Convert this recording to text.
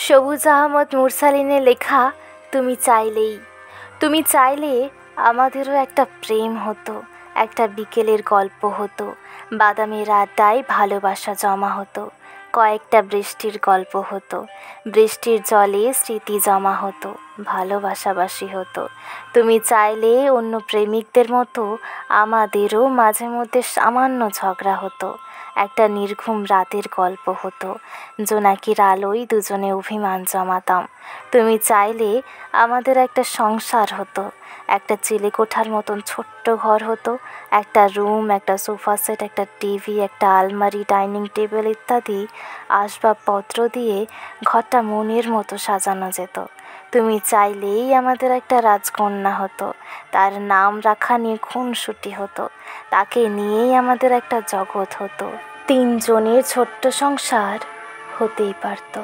সবুজ আহমদ মুরসালিনের লেখা তুমি চাইলে আমাদেরও একটা প্রেম হতো, একটা বিকেলের গল্প হতো, বাদামের আড্ডায় ভালোবাসা জমা হতো, কয়েকটা বৃষ্টির গল্প হতো, বৃষ্টির জলে স্মৃতি জমা হতো, ভালোবাসাবাসি হতো। তুমি চাইলে অন্য প্রেমিকদের মতো আমাদেরও মাঝে মধ্যে সামান্য ঝগড়া হতো, একটা নির্ঘুম রাতের গল্প হতো, জোনাকির আলোয় দুজনে অভিমান জমাতাম। তুমি চাইলে আমাদের একটা সংসার হতো, একটা চিলেকোঠার মতন ছোট্ট ঘর হতো, একটা রুম, একটা সোফা সেট, একটা টিভি, একটা আলমারি, ডাইনিং টেবিল ইত্যাদি আসবাবপত্র দিয়ে ঘরটা মনের মতো সাজানো যেত। তুমি চাইলেই আমাদের একটা রাজকন্যা হতো, তার নাম রাখা নিয়ে খুনসুটি হতো, তাকে নিয়েই আমাদের একটা জগৎ হতো। 3 জনের ছোট্ট সংসার হতেই পারত।